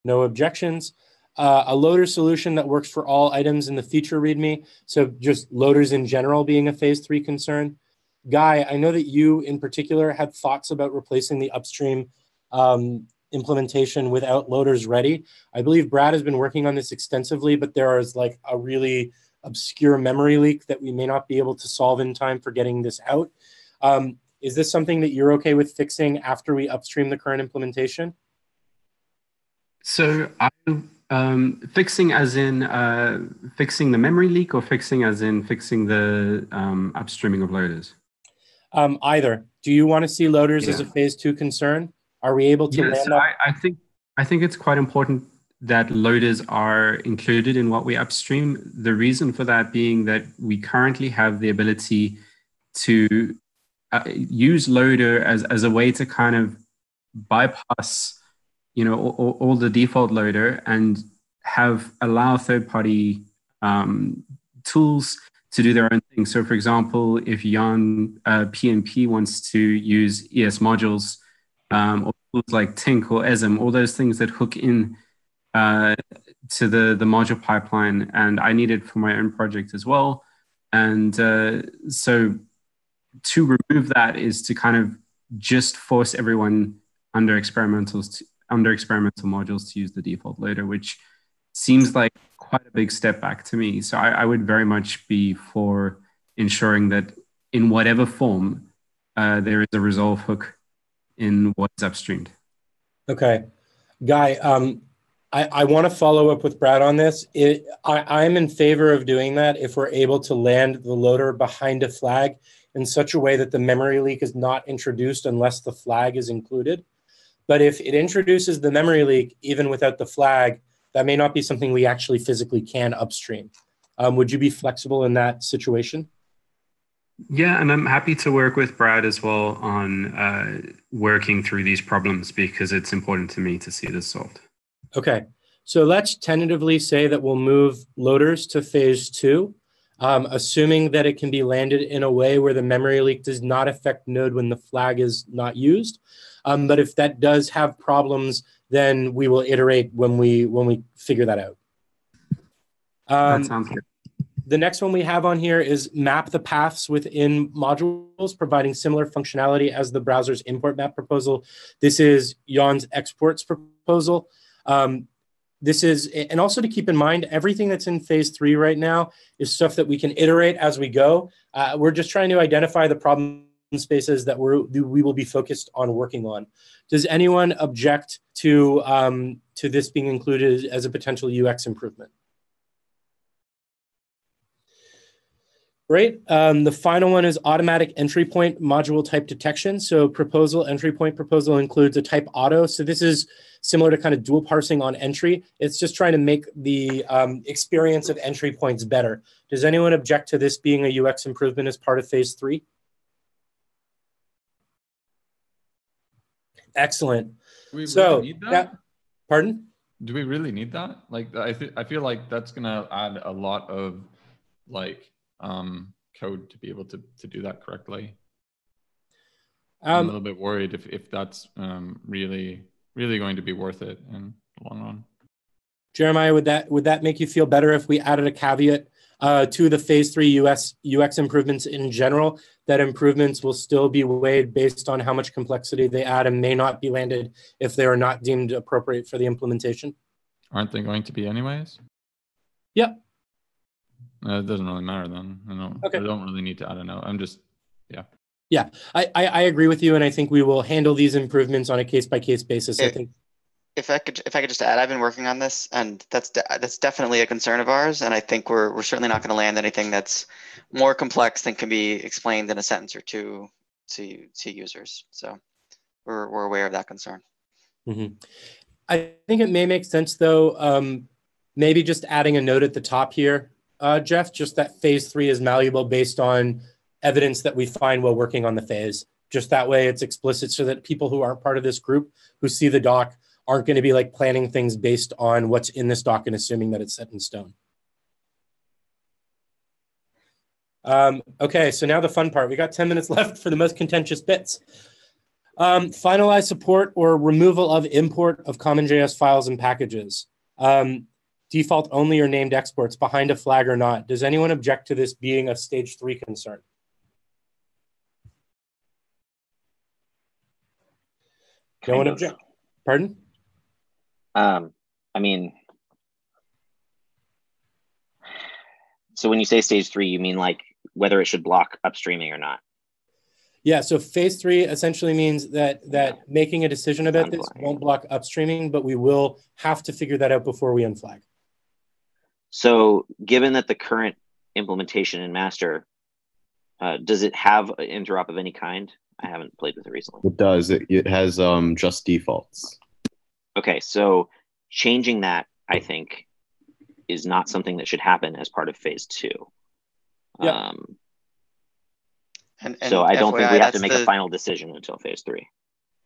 No objections. A loader solution that works for all items in the feature README. So just loaders in general being a phase 3 concern. Guy, I know that you in particular had thoughts about replacing the upstream implementation without loaders ready. I believe Brad has been working on this extensively, but there is like a really obscure memory leak that we may not be able to solve in time for getting this out. Is this something that you're okay with fixing after we upstream the current implementation? So fixing as in fixing the memory leak or fixing as in fixing the upstreaming of loaders? Either. Do you want to see loaders as a phase 2 concern? Are we able to land that? I think it's quite important that loaders are included in what we upstream. The reason for that being that we currently have the ability to use loader as a way to kind of bypass, all the default loader and allow third-party tools to do their own thing. So for example, if Yarn PNP wants to use ES modules or tools like Tink or ESM, all those things that hook in to the module pipeline, and I need it for my own project as well. And so to remove that is to kind of just force everyone under experimental modules to use the default loader, which seems like quite a big step back to me. So I would very much be for ensuring that in whatever form there is a resolve hook in what's upstreamed. Okay. Guy, I want to follow up with Brad on this. I'm in favor of doing that if we're able to land the loader behind a flag in such a way that the memory leak is not introduced unless the flag is included. But if it introduces the memory leak even without the flag, that may not be something we actually physically can upstream. Would you be flexible in that situation? Yeah, and I'm happy to work with Brad as well on working through these problems because it's important to me to see this solved. Okay, so let's tentatively say that we'll move loaders to phase 2, assuming that it can be landed in a way where the memory leak does not affect Node when the flag is not used. But if that does have problems, then we will iterate when we figure that out. That sounds good. The next one we have on here is map the paths within modules, providing similar functionality as the browser's import map proposal. This is Jan's exports proposal. This is, and also to keep in mind, everything that's in phase 3 right now is stuff that we can iterate as we go. We're just trying to identify the problem spaces that we will be focused on working on. Does anyone object to this being included as a potential UX improvement? Great. The final one is automatic entry point module type detection. So entry point proposal includes a type auto. So this is similar to kind of dual parsing on entry. It's just trying to make the experience of entry points better. Does anyone object to this being a UX improvement as part of phase 3? Do Excellent. we So really need that? Pardon? Do we really need that? Like, I feel like that's gonna add a lot of like code to be able to do that correctly. I'm a little bit worried if that's really going to be worth it in the long run. Jeremiah, would that make you feel better if we added a caveat to the phase 3 UX improvements in general, that improvements will still be weighed based on how much complexity they add and may not be landed if they are not deemed appropriate for the implementation? Aren't they going to be anyways? Yep. It doesn't really matter then. I don't really need to add a note. I'm just, yeah. Yeah, I agree with you, and I think we will handle these improvements on a case-by-case basis. I think. If I could just add, I've been working on this, and that's definitely a concern of ours, and I think we're certainly not going to land anything that's more complex than can be explained in a sentence or two to users. So we're aware of that concern. Mm-hmm. I think it may make sense, though, maybe just adding a note at the top here, Jeff, just that phase 3 is malleable based on evidence that we find while working on the phase. Just that way it's explicit so that people who aren't part of this group who see the doc aren't going to be like planning things based on what's in this doc and assuming that it's set in stone. Okay, so now the fun part. We got 10 minutes left for the most contentious bits. Finalize support or removal of import of CommonJS files and packages. Default only or named exports behind a flag or not. Does anyone object to this being a stage 3 concern? No one object. Pardon? I mean, so when you say stage 3, you mean like whether it should block upstreaming or not? Yeah, so phase 3 essentially means that making a decision about this won't block upstreaming, but we will have to figure that out before we unflag. So given that the current implementation in master, does it have an interop of any kind? I haven't played with it recently. It does. It has just defaults. Okay, so changing that, I think, is not something that should happen as part of phase 2. Yep. So I don't think we have to make a final decision until phase 3.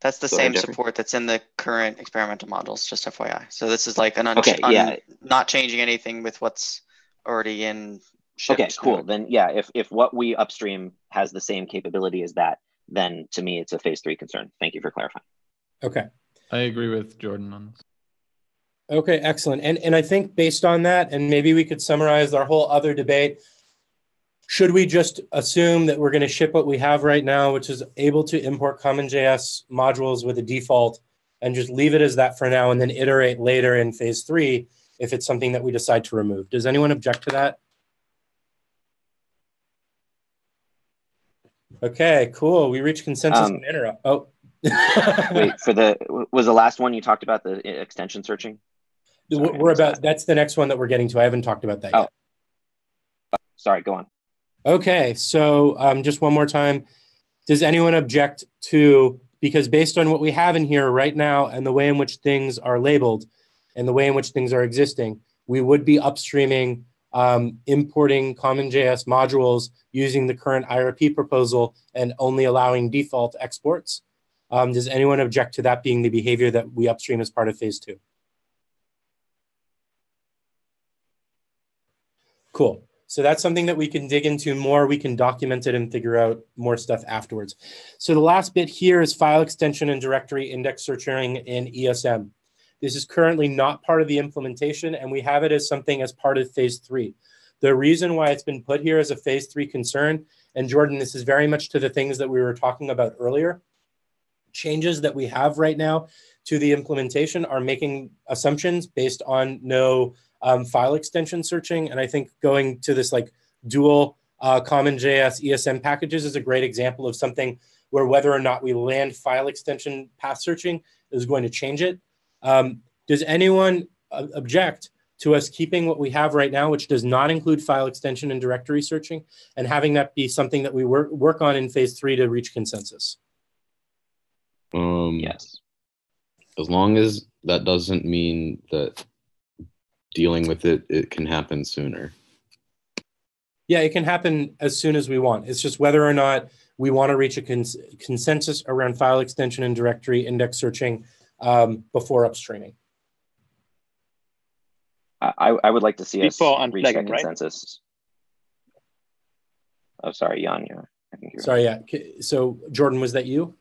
That's the same support that's in the current experimental models, just FYI. So this is like not changing anything with what's already in shipped. Okay, cool. Then yeah, if what we upstream has the same capability as that, then to me it's a phase 3 concern. Thank you for clarifying. Okay. I agree with Jordan on this. Okay, excellent. And I think based on that, and maybe we could summarize our whole other debate, should we just assume that we're going to ship what we have right now, which is able to import CommonJS modules with a default, and just leave it as that for now and then iterate later in phase 3 if it's something that we decide to remove? Does anyone object to that? Okay, cool. We reached consensus on interrupt. Oh. Wait, was the last one you talked about the extension searching? Sorry, that's the next one that we're getting to. I haven't talked about that yet. Sorry, go on. Okay, so just one more time. Does anyone object to, because based on what we have in here right now and the way in which things are labeled and the way in which things are existing, we would be upstreaming importing CommonJS modules using the current IRP proposal and only allowing default exports. Does anyone object to that being the behavior that we upstream as part of phase 2? Cool. So that's something that we can dig into more. We can document it and figure out more stuff afterwards. So the last bit here is file extension and directory index searching in ESM. This is currently not part of the implementation, and we have it as something as part of phase 3. The reason why it's been put here as a phase 3 concern, and Jordan, this is very much to the things that we were talking about earlier, changes that we have right now to the implementation are making assumptions based on no file extension searching. And I think going to this like dual CommonJS ESM packages is a great example of something where whether or not we land file extension path searching is going to change it. Does anyone object to us keeping what we have right now, which does not include file extension and directory searching, and having that be something that we work on in phase 3 to reach consensus? Yes. As long as that doesn't mean that dealing with it can happen sooner. Yeah, it can happen as soon as we want. It's just whether or not we want to reach a consensus around file extension and directory index searching before upstreaming. I would like to see us Before reach that unflagging, right? consensus. Oh, sorry, Jan. I think you're. Sorry, yeah. So Jordan, was that you?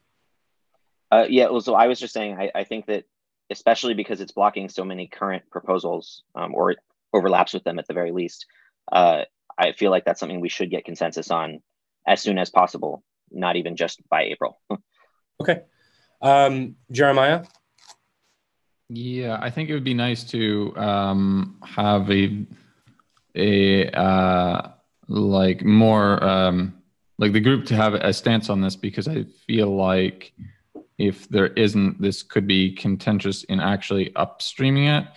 Yeah. Well, so I was just saying, I think that especially because it's blocking so many current proposals, or it overlaps with them at the very least. I feel like that's something we should get consensus on as soon as possible, not even just by April. Okay. Jeremiah? Yeah, I think it would be nice to have a like more like the group to have a stance on this, because I feel like if there isn't, this could be contentious in actually upstreaming it.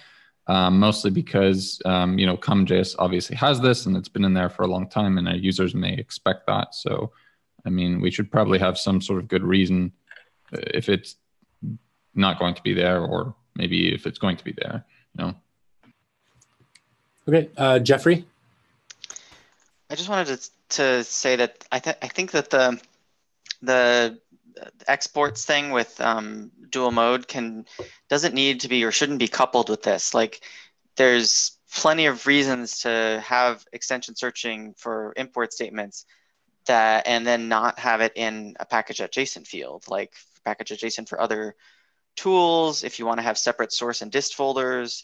Mostly because CommJS obviously has this and it's been in there for a long time, and our users may expect that. So, I mean, we should probably have some sort of good reason if it's not going to be there, or maybe if it's going to be there, Okay, Jeffrey? I just wanted to say that I think that the exports thing with dual mode doesn't need to be or shouldn't be coupled with this. Like, there's plenty of reasons to have extension searching for import statements and then not have it in a package.json field, like package.json for other tools. If you want to have separate source and dist folders,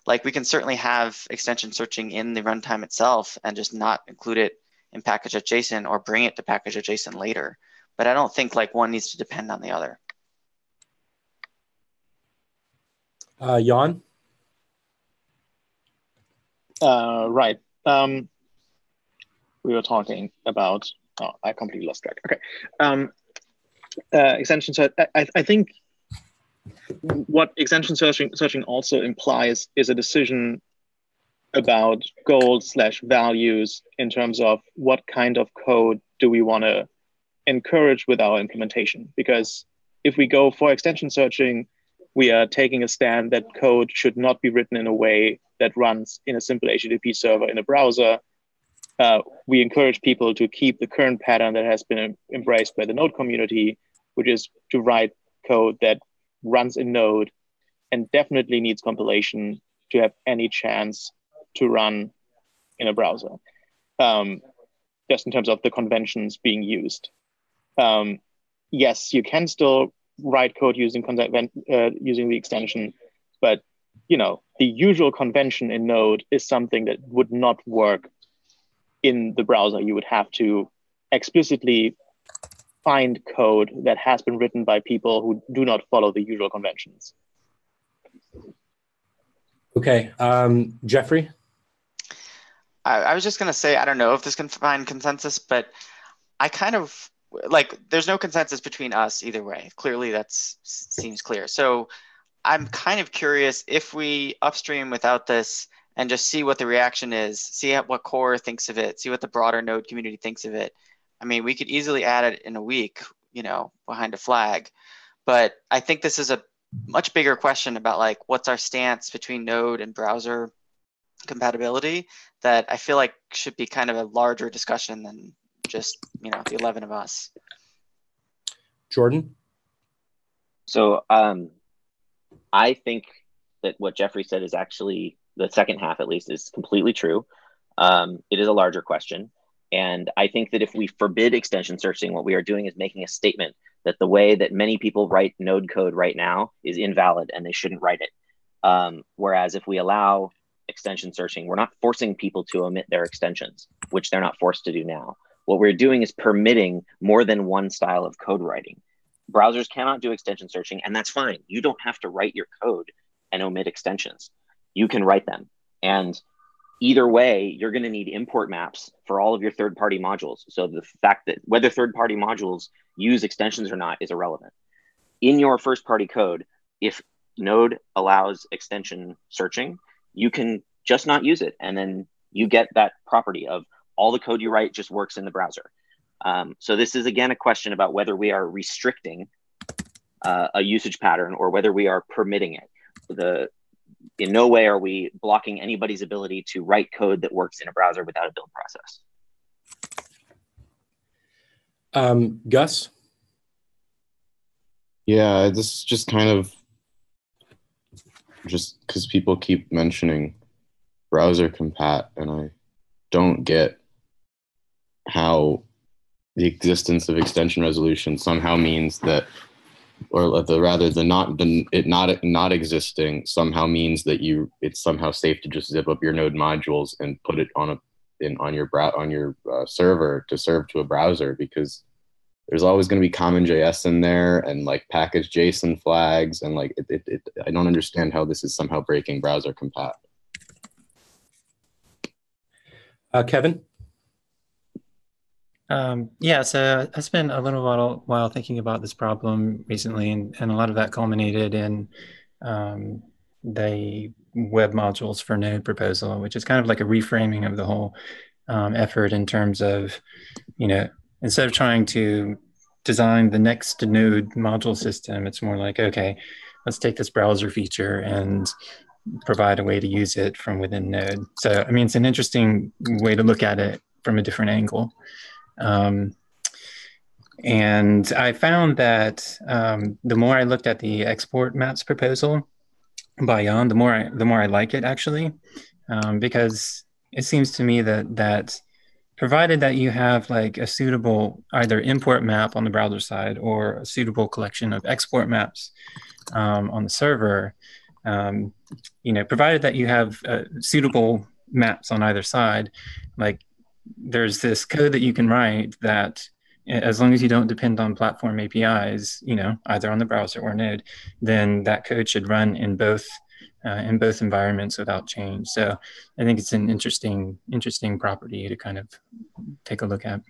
like we can certainly have extension searching in the runtime itself and just not include it in package.json or bring it to package.json later. But I don't think like one needs to depend on the other. Jan? Right. We were talking about, I completely lost track. Okay. Extension search, I think what extension searching also implies is a decision about goals/values in terms of what kind of code do we want to encourage with our implementation. Because if we go for extension searching, we are taking a stand that code should not be written in a way that runs in a simple HTTP server in a browser. We encourage people to keep the current pattern that has been embraced by the Node community, which is to write code that runs in Node and definitely needs compilation to have any chance to run in a browser, just in terms of the conventions being used. Yes, you can still write code using the extension, but the usual convention in Node is something that would not work in the browser. You would have to explicitly find code that has been written by people who do not follow the usual conventions. Okay, Jeffrey? I was just going to say, I don't know if this can find consensus, but I kind of like, there's no consensus between us either way. Clearly that seems clear. So I'm kind of curious if we upstream without this and just see what the reaction is, see what core thinks of it, see what the broader Node community thinks of it. I mean, we could easily add it in a week, behind a flag. But I think this is a much bigger question about like, what's our stance between Node and browser compatibility that I feel like should be kind of a larger discussion than just, the 11 of us. Jordan? So I think that what Jeffrey said is actually, the second half at least, is completely true. It is a larger question. And I think that if we forbid extension searching, what we are doing is making a statement that the way that many people write Node code right now is invalid and they shouldn't write it. Whereas if we allow extension searching, we're not forcing people to omit their extensions, which they're not forced to do now. What we're doing is permitting more than one style of code writing. Browsers cannot do extension searching, and that's fine. You don't have to write your code and omit extensions. You can write them. And either way, you're going to need import maps for all of your third-party modules. So the fact that whether third-party modules use extensions or not is irrelevant. In your first-party code, if Node allows extension searching, you can just not use it. And then you get that property of all the code you write just works in the browser. So this is, again, a question about whether we are restricting a usage pattern or whether we are permitting it. In no way are we blocking anybody's ability to write code that works in a browser without a build process. Gus? Yeah, this is just kind of just because people keep mentioning browser compat, and I don't get how the existence of extension resolution somehow means that, or the not existing somehow means that it's somehow safe to just zip up your Node modules and put it on your server to serve to a browser, because there's always going to be common JS in there and like package JSON flags, and like I don't understand how this is somehow breaking browser compat. Kevin? Yeah, so I spent a little while thinking about this problem recently, and a lot of that culminated in the web modules for Node proposal, which is kind of like a reframing of the whole effort in terms of, instead of trying to design the next Node module system, it's more like, okay, let's take this browser feature and provide a way to use it from within Node. So, I mean, it's an interesting way to look at it from a different angle. And I found that the more I looked at the export maps proposal by Jan, the more I like it, actually, because it seems to me that provided that you have like a suitable either import map on the browser side or a suitable collection of export maps on the server, provided that you have suitable maps on either side, like there's this code that you can write that, as long as you don't depend on platform APIs, either on the browser or Node, then that code should run in both environments without change. So I think it's an interesting property to kind of take a look at.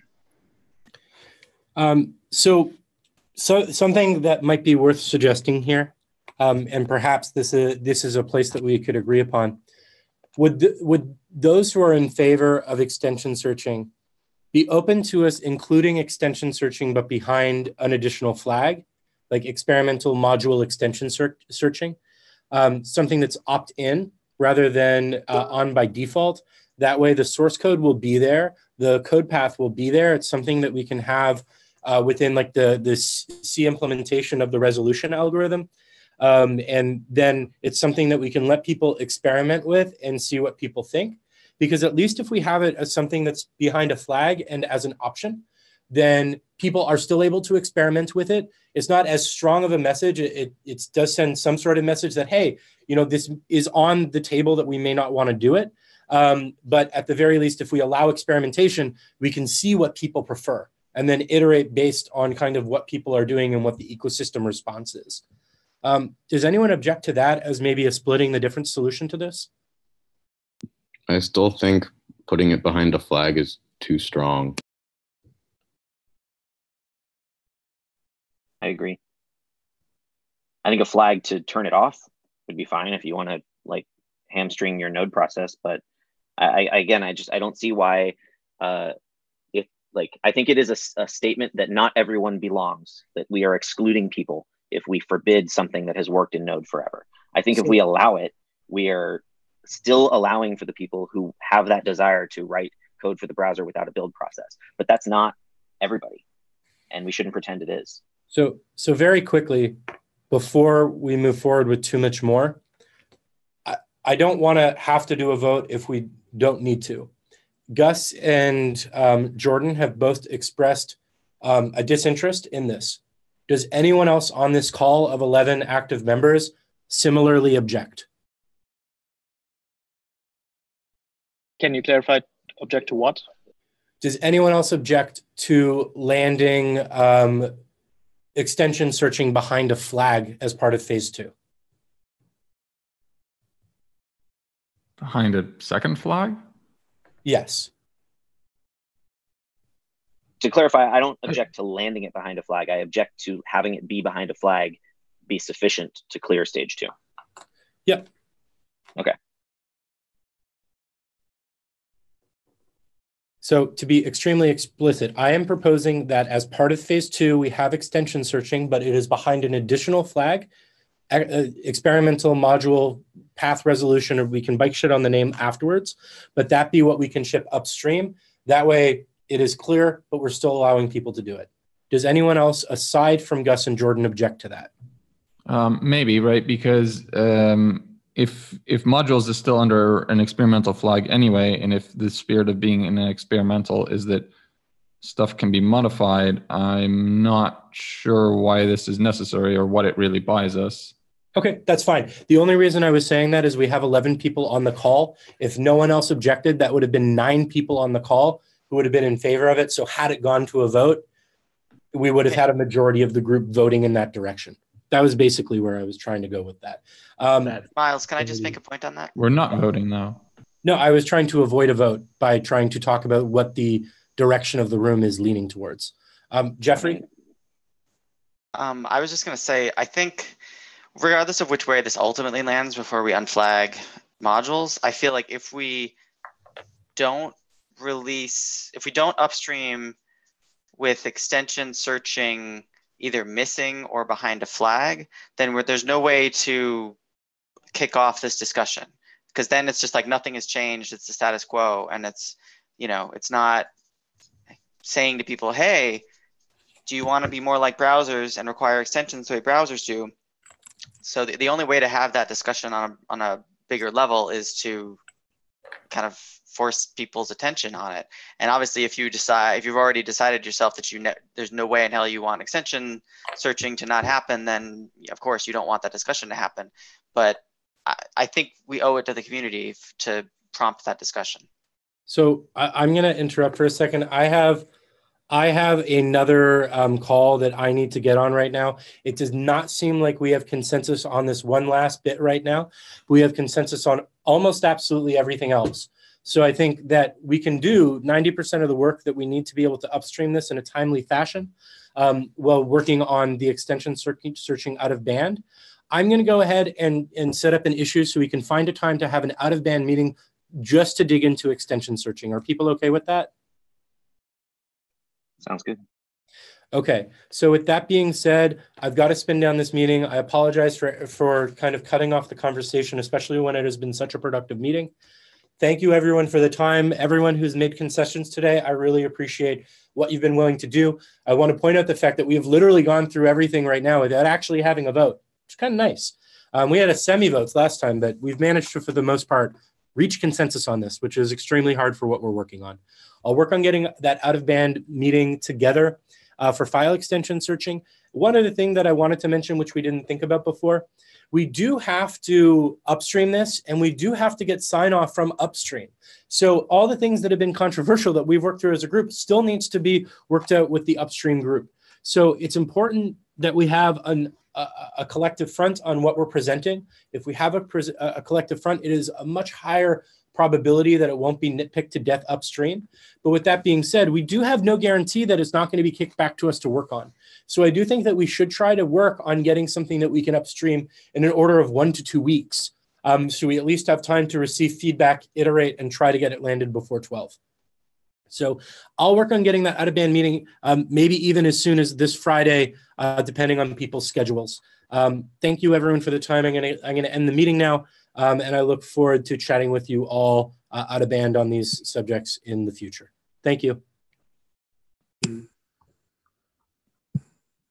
So something that might be worth suggesting here, and perhaps this is a place that we could agree upon. Would those who are in favor of extension searching be open to us including extension searching, but behind an additional flag, like experimental module extension searching, something that's opt-in rather than on by default? That way the source code will be there, the code path will be there. It's something that we can have within like the C implementation of the resolution algorithm. And then it's something that we can let people experiment with and see what people think. Because at least if we have it as something that's behind a flag and as an option, then people are still able to experiment with it. It's not as strong of a message. It does send some sort of message that, hey, this is on the table that we may not want to do it. But at the very least, if we allow experimentation, we can see what people prefer and then iterate based on kind of what people are doing and what the ecosystem response is. Does anyone object to that as maybe a splitting the difference solution to this? I still think putting it behind a flag is too strong. I agree. I think a flag to turn it off would be fine if you want to like hamstring your node process. But I don't see why. I think it is a statement that not everyone belongs, that we are excluding people if we forbid something that has worked in Node forever. I think if we allow it, we are still allowing for the people who have that desire to write code for the browser without a build process. But that's not everybody, and we shouldn't pretend it is. So very quickly, before we move forward with too much more, I don't want to have to do a vote if we don't need to. Gus and Jordan have both expressed a disinterest in this. Does anyone else on this call of 11 active members similarly object? Can you clarify, object to what? Does anyone else object to landing extension searching behind a flag as part of phase 2? Behind a second flag? Yes. To clarify, I don't object to landing it behind a flag. I object to having it be behind a flag be sufficient to clear stage 2. Yep. Okay. So to be extremely explicit, I am proposing that as part of phase 2, we have extension searching, but it is behind an additional flag, experimental module path resolution, or we can bike shit on the name afterwards, but that be what we can ship upstream. That way it is clear, but we're still allowing people to do it. Does anyone else, aside from Gus and Jordan, object to that? Maybe, right? Because if modules is still under an experimental flag anyway, and if the spirit of being in an experimental is that stuff can be modified, I'm not sure why this is necessary or what it really buys us. Okay, that's fine. The only reason I was saying that is we have 11 people on the call. If no one else objected, that would have been 9 people on the call who would have been in favor of it. So had it gone to a vote, we would have had a majority of the group voting in that direction. That was basically where I was trying to go with that. Miles, can I just make a point on that? We're not voting now. No, I was trying to avoid a vote by trying to talk about what the direction of the room is leaning towards. Jeffrey? I was just going to say, I think regardless of which way this ultimately lands before we unflag modules, I feel like if we don't upstream with extension searching either missing or behind a flag, then there's no way to kick off this discussion, because then it's just like nothing has changed. It's the status quo, and it's not saying to people, hey, do you want to be more like browsers and require extensions the way browsers do? So the only way to have that discussion on a bigger level is to kind of force people's attention on it. And obviously, if you've already decided yourself that there's no way in hell you want extension searching to not happen, then of course you don't want that discussion to happen. But I think we owe it to the community to prompt that discussion. So I'm going to interrupt for a second. I have another call that I need to get on right now. It does not seem like we have consensus on this one last bit right now. We have consensus on almost absolutely everything else. So I think that we can do 90% of the work that we need to be able to upstream this in a timely fashion while working on the extension searching out of band. I'm going to go ahead and set up an issue so we can find a time to have an out of band meeting just to dig into extension searching. Are people okay with that? Sounds good. Okay, so with that being said, I've got to spin down this meeting. I apologize for kind of cutting off the conversation, especially when it has been such a productive meeting. Thank you, everyone, for the time. Everyone who's made concessions today, I really appreciate what you've been willing to do. I want to point out the fact that we have literally gone through everything right now without actually having a vote, which is kind of nice. We had a semi-votes last time, but we've managed to, for the most part, reach consensus on this, which is extremely hard for what we're working on. I'll work on getting that out-of-band meeting together for file extension searching. One other thing that I wanted to mention, which we didn't think about before, we do have to upstream this, and we do have to get sign-off from upstream. So all the things that have been controversial that we've worked through as a group still needs to be worked out with the upstream group. So it's important that we have a collective front on what we're presenting. If we have a collective front, it is a much higher probability that it won't be nitpicked to death upstream. But with that being said, we do have no guarantee that it's not going to be kicked back to us to work on. So I do think that we should try to work on getting something that we can upstream in an order of 1 to 2 weeks. So we at least have time to receive feedback, iterate, and try to get it landed before 12. So I'll work on getting that out-of-band meeting, maybe even as soon as this Friday, depending on people's schedules. Thank you, everyone, for the time. I'm going to end the meeting now, and I look forward to chatting with you all out-of-band on these subjects in the future. Thank you.